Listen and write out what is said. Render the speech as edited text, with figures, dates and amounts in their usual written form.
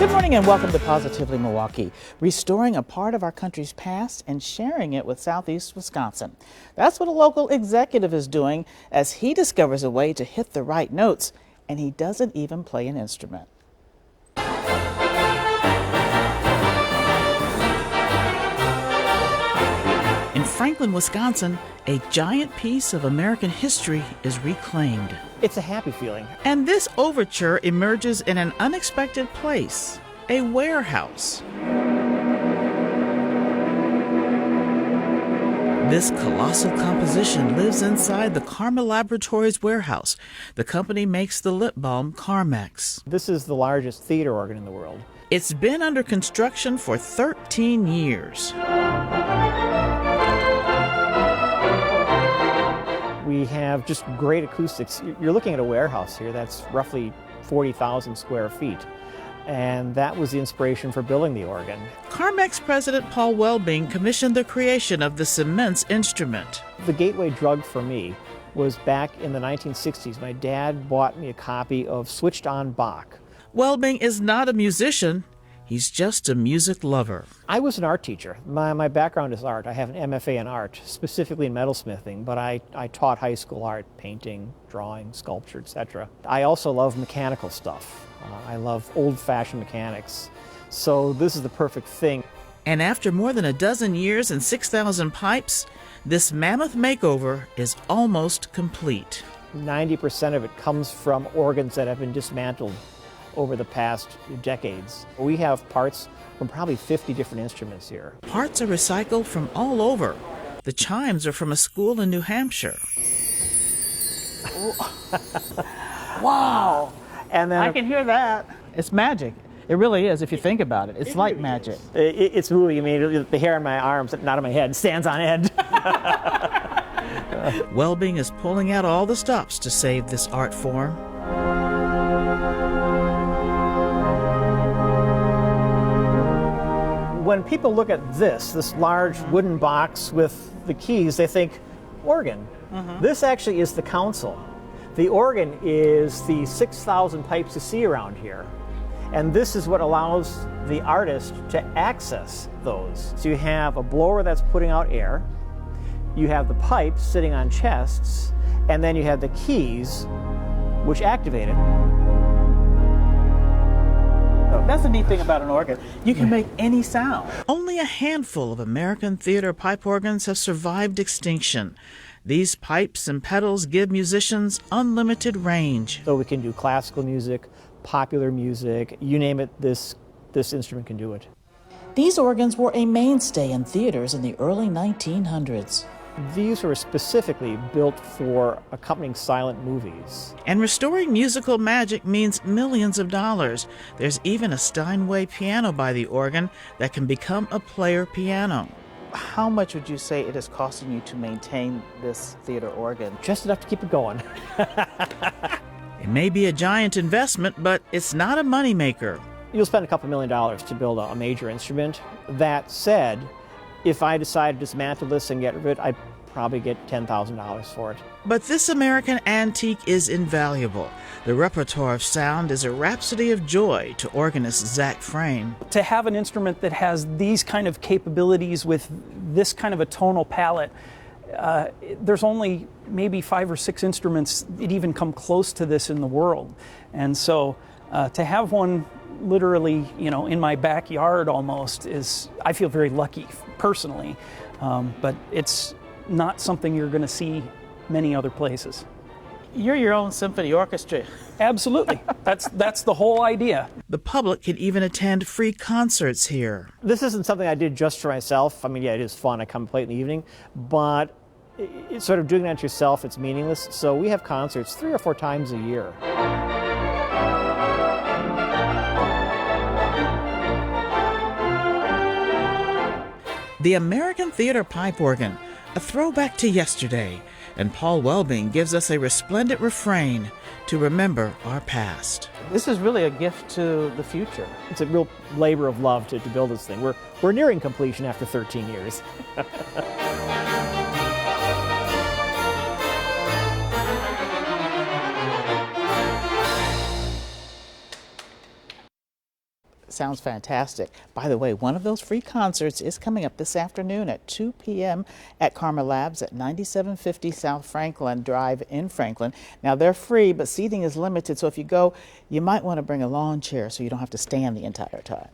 Good morning and welcome to Positively Milwaukee, restoring a part of our country's past and sharing it with Southeast Wisconsin. That's what a local executive is doing as he discovers a way to hit the right notes, and he doesn't even play an instrument. In Franklin, Wisconsin, a giant piece of American history is reclaimed. It's a happy feeling. And this overture emerges in an unexpected place, a warehouse. This colossal composition lives inside the Carmex Laboratories warehouse. The company makes the lip balm Carmex. This is the largest theater organ in the world. It's been under construction for 13 years. We have just great acoustics. You're looking at a warehouse here that's roughly 40,000 square feet. And that was the inspiration for building the organ. Carmex President Paul Welbing commissioned the creation of this immense instrument. The gateway drug for me was back in the 1960s. My dad bought me a copy of Switched On Bach. Welbing is not a musician. He's just a music lover. I was an art teacher. My background is art. I have an MFA in art, specifically in metalsmithing, but I taught high school art, painting, drawing, sculpture, etc. I also love mechanical stuff. I love old-fashioned mechanics. So this is the perfect thing. And after more than a dozen years and 6,000 pipes, this mammoth makeover is almost complete. 90% of it comes from organs that have been dismantled over the past decades. We have parts from probably 50 different instruments here. Parts are recycled from all over. The chimes are from a school in New Hampshire. Wow! And then I can hear that. It's magic. It really is, if you think about it. It's like magic. It's moving. I mean, the hair on my arms, not on my head, stands on end. Welbing is pulling out all the stops to save this art form. When people look at this large wooden box with the keys, they think organ. This actually is the console. The organ is the 6,000 pipes you see around here. And this is what allows the artist to access those. So you have a blower that's putting out air, you have the pipes sitting on chests, and then you have the keys which activate it. That's the neat thing about an organ. You can make any sound. Only a handful of American theater pipe organs have survived extinction. These pipes and pedals give musicians unlimited range. So we can do classical music, popular music, you name it, this instrument can do it. These organs were a mainstay in theaters in the early 1900s. These were specifically built for accompanying silent movies. And restoring musical magic means millions of dollars. There's even a Steinway piano by the organ that can become a player piano. How much would you say it is costing you to maintain this theater organ? Just enough to keep it going. It may be a giant investment, but it's not a moneymaker. You'll spend a couple $1 million to build a major instrument. That said, if I decide to dismantle this and get rid of it, I'd probably get $10,000 for it. But this American antique is invaluable. The repertoire of sound is a rhapsody of joy to organist Zach Frame. To have an instrument that has these kind of capabilities with this kind of a tonal palette, there's only maybe 5 or 6 instruments that even come close to this in the world. And so to have one literally, in my backyard almost I feel very lucky personally, but it's not something you're going to see many other places. You're your own symphony orchestra. Absolutely. That's the whole idea. The public can even attend free concerts here. This isn't something I did just for myself. I mean, yeah, it is fun. I come play it in the evening, but it's sort of doing that yourself, it's meaningless. So we have concerts 3 or 4 times a year. The American Theater Pipe Organ, a throwback to yesterday, and Paul Welbing gives us a resplendent refrain to remember our past. This is really a gift to the future. It's a real labor of love to build this thing. We're nearing completion after 13 years. Sounds fantastic. By the way, one of those free concerts is coming up this afternoon at 2 p.m. at Karma Labs at 9750 South Franklin Drive in Franklin. Now, they're free, but seating is limited, so if you go, you might want to bring a lawn chair so you don't have to stand the entire time.